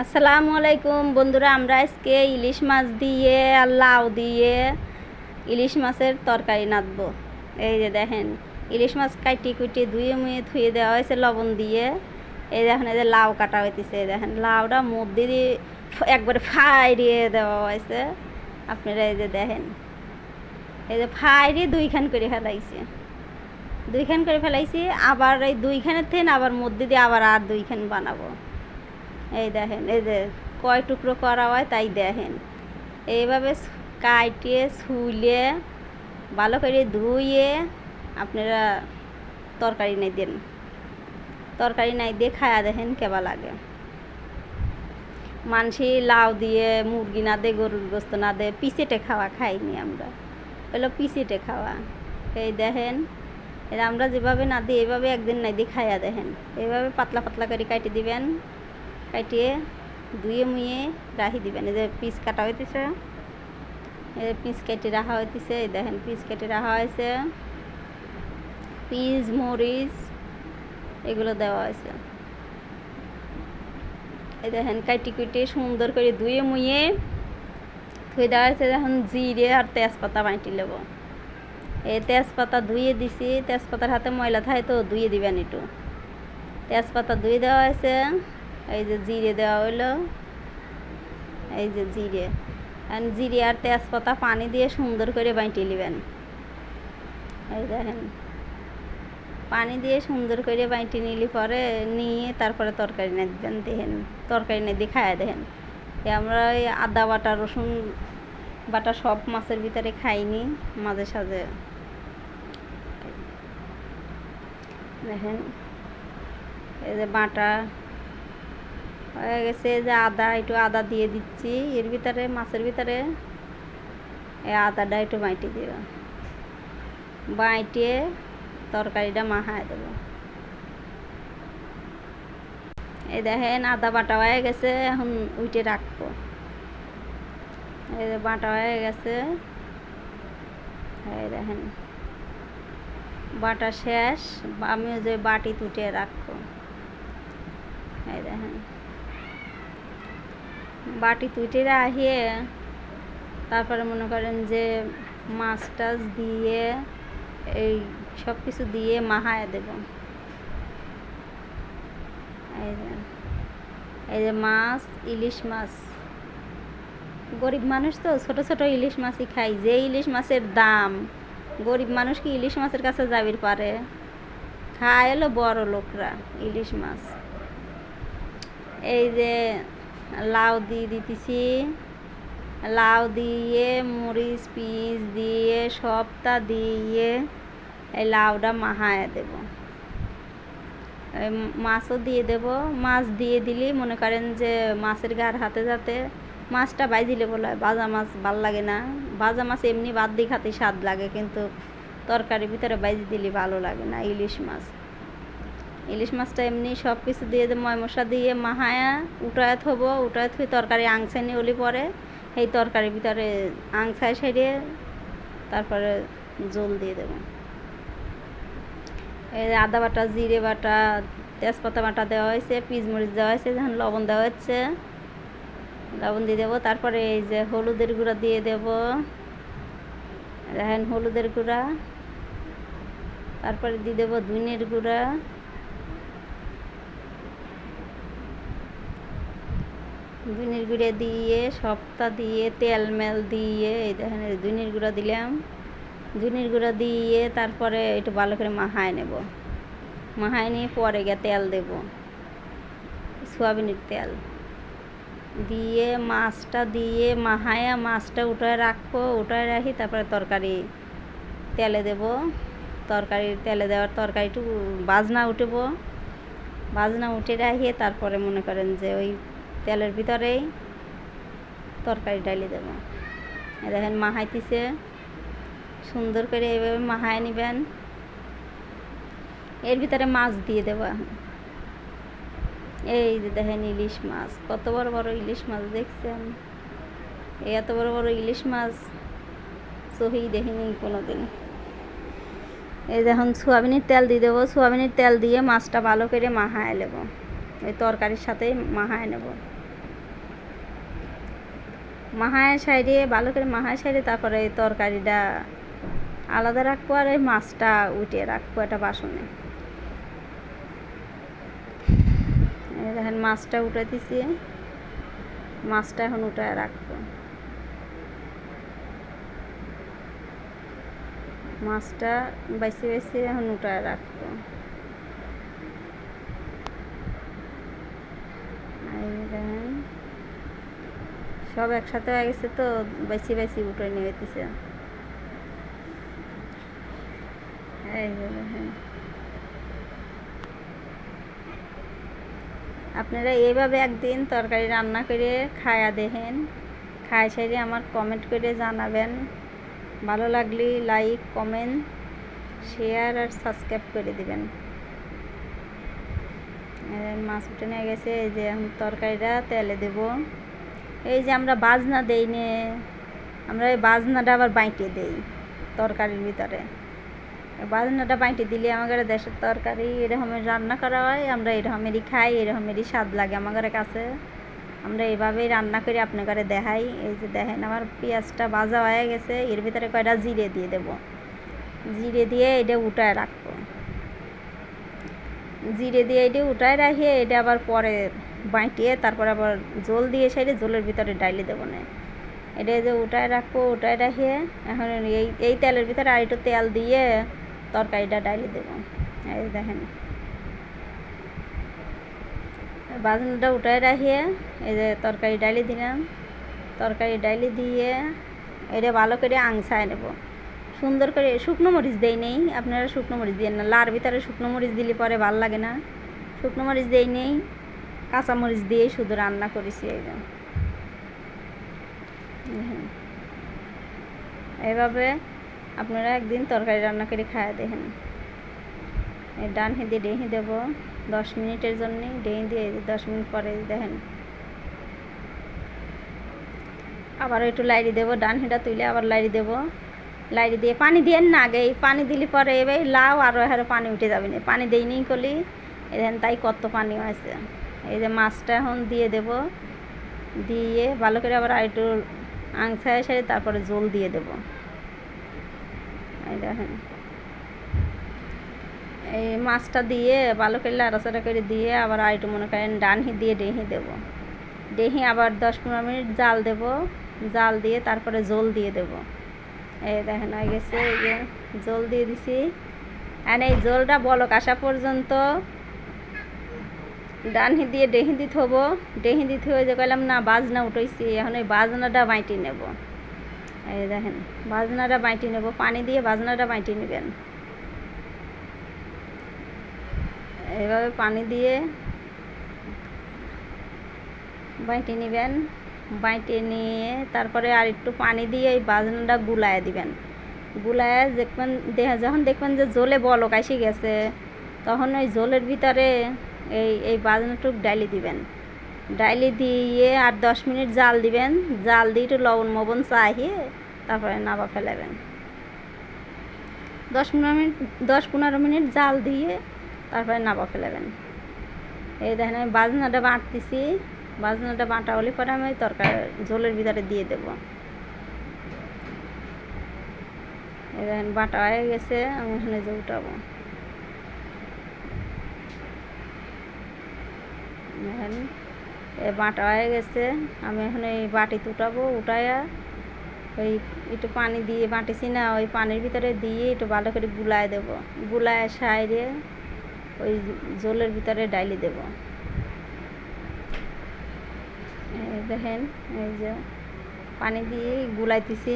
আসসালামু আলাইকুম বন্ধুরা, আমরা আজকে ইলিশ মাছ দিয়ে আর লাউ দিয়ে ইলিশ মাছের তরকারি নাদবো। এই যে দেখেন, ইলিশ মাছ কাটি কুটি ধুয়ে মুয়ে ধুয়ে দেওয়া হয়েছে লবণ দিয়ে। এই দেখেন, এই যে লাউ কাটা হইতেছে, দেখেন লাউটা মধ্যে দিয়ে একবারে ফাইড়িয়ে দেওয়া হয়েছে। আপনারা এই যে দেখেন, এই যে ফাইড়িয়ে দুইখান করে ফেলাইছে, দুইখান করে ফেলাইছি। আবার এই দুইখানের থেকে আবার মধ্যে দিয়ে আবার আর দুইখান বানাবো। এই দেখেন, এই যে কয় টুকরো করা হয় তাই দেখেন। এইভাবে কাটিয়ে ছুলে ভালো করে ধুয়ে আপনারা তরকারি নাই দেন, তরকারি নাই দিয়ে খায়া দেখেন কেবা লাগে। মানসি লাউ দিয়ে মুরগি না দে, গরুর গোস্ত না দে, পিসেটে খাওয়া খাইনি আমরা, হলো পিসেটে খাওয়া। এই দেখেন, এটা আমরা যেভাবে না দিই এইভাবে একদিন নাই দিয়ে খাইয়া দেখেন। এইভাবে পাতলা পাতলা করে কাটি দিবেন, কাটিয়ে ধুয়ে মুয়ে রাখি দিবেন। এই যে পিস কাটা হইতেছে, এই যে পিস কেটে রাখা হইতেছে। এই দেখেন পিস কেটে রাখা হয়েছে, পিস মরিচ এগুলো দেওয়া হয়েছে। এই দেখেন কাটি কুটি সুন্দর করে ধুয়ে মুয়ে ধুয়ে দেওয়া হয়েছে। এখন জিরে আর তেজপাতা বাটি নেব। এই তেজপাতা ধুয়ে দিছি, তেজপাতার হাতে ময়লা থাকে তো ধুয়ে দিবেন একটু। তেজপাতা ধুয়ে দেওয়া হয়েছে। এই যে জিরে দেওয়া হইলো, এই যে জিরে জিরে আর তেজপাতা পানি দিয়ে সুন্দর করে বাইটে নেবেন। এই দেখেন, পানি দিয়ে সুন্দর করে বাইটে নিলে পরে নিয়ে তারপরে তরকারি না দিবেন। দেখেন তরকারি না দিয়ে খায়া দেখেন। আমরা ওই আদা বাটা রসুন বাটা সব মাছের ভিতরে খাইনি, মাঝে সাঝে দেখেন। এই যে বাটা হয়ে গেছে, যে আদা একটু আদা দিয়ে দিচ্ছি এর ভিতরে, মাছের ভিতরে। এই আদাটা একটু বাইটে দিব, বাইটিয়ে তরকারিটা মাখায় দেবো। এই দেখেন আদা বাটা হয়ে গেছে, এখন উঠে রাখবো। এই যে বাটা হয়ে গেছে, এই দেখেন বাটা শেষ। আমি যে বাটি তুটে রাখবো। এই দেখেন বাটি তুটে রাখিয়ে তারপরে মনে করেন যে মাছ টাছ দিয়ে এই সব কিছু দিয়ে মাখায় দেব। এই যে মাছ, ইলিশ মাছ, গরিব মানুষ তো ছোট ছোট ইলিশ মাছই খাই। যে ইলিশ মাছের দাম, গরিব মানুষ কি ইলিশ মাছের কাছে যাবির পারে? খায় হলো বড় লোকরা ইলিশ মাছ। এই যে লাউ দিয়ে দিতেছি, লাউ দিয়ে মরিচ পিস দিয়ে সবটা দিয়ে এই লাউটা মাখায় দেব। মাছও দিয়ে দেব। মাছ দিয়ে দিলেই মনে করেন যে মাছের গার হাতে যাতে মাছটা বাইজিলে বলে ভাজা মাছ ভাল লাগে না। ভাজা মাছ এমনি বাদ দিয়ে খাতে স্বাদ লাগে, কিন্তু তরকারির ভিতরে বাইজি দিলে ভালো লাগে না। ইলিশ মাছ, ইলিশ মাছটা এমনি সব কিছু দিয়ে ময় মশলা দিয়ে মাহায়া উঠায় থবো। উঠায় থুই তরকারি আংছানি হলে পরে এই তরকারির ভিতরে আংছায় সেরে তারপরে জল দিয়ে দেবো। এই আদা বাটা, জিরে বাটা, তেজপাতা বাটা দেওয়া হয়েছে, পিচমরিচ দেওয়া হয়েছে, যখন লবণ দেওয়া হচ্ছে লবণ দিয়ে দেবো। তারপরে এই যে হলুদের গুঁড়া দিয়ে দেব, দেখেন হলুদের গুঁড়া। তারপরে দিয়ে দেবো ধনের গুঁড়া, ধনের গুঁড়া দিয়ে সবটা দিয়ে তেল মেল দিয়ে এই দেখেন ধনের গুঁড়া দিলাম। ধনের গুঁড়া দিয়ে তারপরে একটু ভালো করে মাখায় নেব। মাখায় নিয়ে পরে গিয়ে তেল দেব, সয়াবিনের তেল দিয়ে মাছটা দিয়ে মাখায়া মাছটা উঠায় রাখবো। উঠায় রাখি তারপরে তরকারি তেলে দেব। তরকারি তেলে দেওয়ার তরকারিটু বাজনা উঠব, বাজনা উঠে রাখিয়ে তারপরে মনে করেন যে ওই তেলের ভিতরেই তরকারি ডালি দেব। দেখেন মাখাইতেছে সুন্দর করে, এইভাবে মাখায় নেবেন। এর ভিতরে মাছ দিয়ে দেবো। এই যে দেখেন ইলিশ মাছ, কত বড় বড় ইলিশ মাছ দেখছেন? এত বড় বড় ইলিশ মাছ সহি দেখিনি কোনোদিন। এই দেখুন সোয়াবিনের তেল দিয়ে দেবো। সোয়াবিনের তেল দিয়ে মাছটা ভালো করে মাখায় নেব, ওই তরকারির সাথে মাখায় নেব। মাহায় সাইডে ভালো করে মাহায় সাইডে তারপরে এই তরকারিটা আলাদা রাখবো আর এই মাছটা উঠিয়ে রাখবো একটা বাসনে। এই দেখেন মাছটা উঠে দিছি, মাছটা এখন উঠায় রাখবো। মাছটা বাইসে বাইসে এখন উঠায় রাখবো। দেখেন সব একসাথে হয়ে গেছে তো বাইসি বাইসি উঠে নিয়ে গেছে। এই যে দেখেন আপনারা এইভাবে একদিন তরকারি রান্না করে খায়া দেখেন, খায় সাইডে আমার কমেন্ট করে জানাবেন। ভালো লাগলে লাইক কমেন্ট শেয়ার আর সাবস্ক্রাইব করে দিবেন। মাছ উঠে নিয়ে গেছে। এই যে এখন তরকারিটা তেলে দেব। এই যে আমরা বাজনা দেই নে, আমরা এই বাজনাটা আবার বাইটে দেই তরকারির ভিতরে। বাজনাটা বাইটে দিলে আমাদের দেশের তরকারি এরকমের রান্না করা হয়, আমরা এরকমেরই খাই, এরকমেরই স্বাদ লাগে আমাদের কাছে। আমরা এইভাবেই রান্না করি আপনার ঘরে দেখাই। এই যে দেখেন আমার পেঁয়াজটা ভাজা হয়ে গেছে, এর ভিতরে কয়টা জিরে দিয়ে দেব। জিরে দিয়ে এটা উঠায় রাখবো। জিরে দিয়ে এটা উঠায় রাখিয়ে এটা আবার পরে বাইটিয়ে তারপর আবার জল দিয়ে সাইডে জলের ভিতরে ডাইলে দেবো না। এটা যে উঠায় রাখবো, উঠায় রাখিয়ে এখন এই তেলের ভিতরে আর একটু তেল দিয়ে তরকারিটা ডাইলে দেবো। এই দেখেন বাজনাটা উঠায় রাখিয়ে এই যে তরকারি ডাইলে দিলাম। তরকারি ডাইলে দিয়ে এটা ভালো করে আংছায় নেব সুন্দর করে। শুকনো মরিচ দেই নেই, আপনারা শুকনো মরিচ দিয়ে না, লার ভিতরে শুকনো মরিচ দিলে পরে ভাল লাগে না। শুকনো মরিচ দেই নেই, কাঁচা মরিচ দিয়েই শুধু রান্না করেছি। এই যে এইভাবে আপনারা একদিন তরকারি রান্না করে খায়া দেখেন। এই ডান হিঁদে ডেহি দেব 10 মিনিটের জন্য। ডেহি দিয়ে 10 মিনিট পরে দেখেন আবার একটু লাইড়ি দেবো। ডান হিঁটা তুলে আবার লাইড়ি দেবো। লাইড়ি দিয়ে পানি দিয়ে না, আগে পানি দিলে পরে এবার লাউ আরও হারে পানি উঠে যাবে না। পানি দেইনি কলি এখানে তাই কত পানি আছে। এই যে মাছটা এখন দিয়ে দেব, দিয়ে ভালো করে আবার একটু আংছায় সারি তারপরে জল দিয়ে দেব। এই দেখেন এই মাছটা দিয়ে ভালো করে লাড়াচাড়া করে দিয়ে আবার একটু মনে করেন ডানহি দিয়ে ডেহি দেব। ডেহি আবার 10-15 মিনিট জাল দেব। জাল দিয়ে তারপরে জল দিয়ে দেব। এই দেখেন হয়ে গেছে। এই যে জল দিয়ে দিছি। আর এই জলটা বলক আসা পর্যন্ত ডানহি দিয়ে ডেহি দিতে হবো। ডেহি দিতে হয়ে যে কইলাম না বাজনা উঠেছি, এখন এই বাজনাটা বাইটি নেব। এই দেখেন বাজনাটা বাইটি নেব, পানি দিয়ে বাজনাটা বাইটি নেবেন। এইভাবে পানি দিয়ে বাইটে নেবেন। বাইটে নিয়ে তারপরে আর একটু পানি দিয়ে এই বাজনাটা গুলায় দিবেন। গুলায় দেখবেন যখন দেখবেন যে জলে বলক এসে গেছে, তখন ওই জলের ভিতরে এই বাজনাটুক ডাইলি দিবেন। ডাইলি দিয়ে আর 10 মিনিট জাল দিবেন। জাল দিয়ে একটু লবণ মবন চাহিয়ে তারপরে নাবা ফেলাবেন। 10-15 মিনিট জাল দিয়ে তারপরে নাবা ফেলাবেন। এই দেখেন আমি বাজনাটা বাটতেছি। বাজনাটা বাটা হলে পরে আমি তরকারি ঝোলের ভিতরে দিয়ে দেব। এই দেখেন বাটা হয়ে গেছে, আমি এখানে যে উঠাবো। দেখেন বাটা হয়ে গেছে, আমি এখন এই বাটিতে উঠাবো। উঠাইয়া ওই একটু পানি দিয়ে বাটিছি না, ওই পানির ভিতরে দিয়ে একটু ভালো করে গুলায় দেব। গুলায় সাইডে ওই জলের ভিতরে ডাইলি দেব। দেখেন এই যে পানি দিয়ে গুলাইতেছি।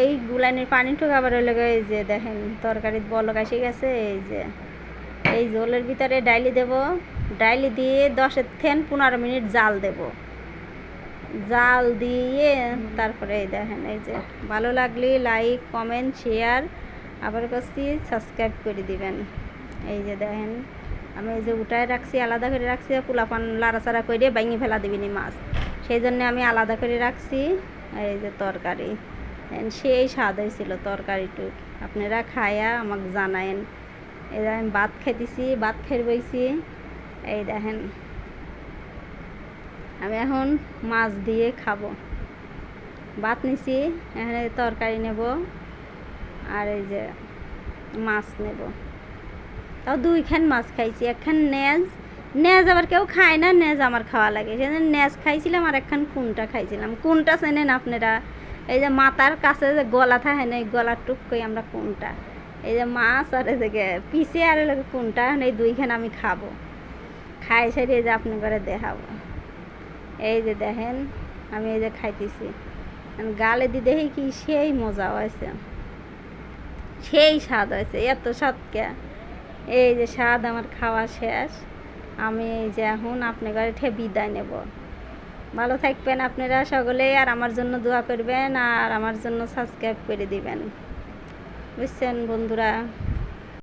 এই গুলাইনের পানিটুক আবার ওই লাগে। এই যে দেখেন তরকারির বলক এসে গেছে। এই যে এই জলের ভিতরে ডাইলি দেব। ডাইলি দিয়ে 10-15 মিনিট জাল দেব। জাল দিয়ে তারপরে এই দেখেন এই যে ভালো লাগলে লাইক কমেন্ট শেয়ার আবার কাছে সাবস্ক্রাইব করে দিবেন। এই যে দেখেন আমি এই যে উঠায় রাখছি, আলাদা করে রাখছি। পোলাপান লাড়াচাড়া করে ভেঙে ফেলা দিবিনি মাছ, সেই জন্য আমি আলাদা করে রাখছি। এই যে তরকারি সেই স্বাদ হয়েছিল তরকারিটুক। আপনারা খায়া আমাকে জানায়েন। এই দেখেন ভাত খাইতেছি, ভাত খাই বইছি। এই দেখেন আমি এখন মাছ দিয়ে খাবো। ভাত নিছি, এখানে তরকারি নেব আর এই যে মাছ নেব। তাও দুইখান মাছ খাইছি, একখান নেজ আবার কেউ খায় না, নেজ আমার খাওয়া লাগে। সেদিন নেজ খাইছিলাম আর একখান কোনটা খাইছিলাম। কোনটা চেনেন আপনারা? এই যে মাথার কাছে যে গলা থাকে না, এই গলার টুক কই আমরা কোনটা। এই যে মাছ আর এদিকে পিসে আর এলাকা কোনটা, এই দুইখান আমি খাবো। খাই সারি এই যে আপনি করে দেখাবো। এই যে দেখেন আমি এই যে খাইতেছি, গালে দিয়ে দেখি কি সেই মজা হয়েছে, সেই স্বাদ হয়েছে। এত স্বাদ কে! এই যে স্বাদ আমার খাওয়া শেষ। আমি এই যে এখন আপনার ঘরে বিদায় নেব। ভালো থাকবেন আপনারা সকলে, আর আমার জন্য দোয়া করবেন, আর আমার জন্য সাবস্ক্রাইব করে দিবেন, বুঝছেন বন্ধুরা।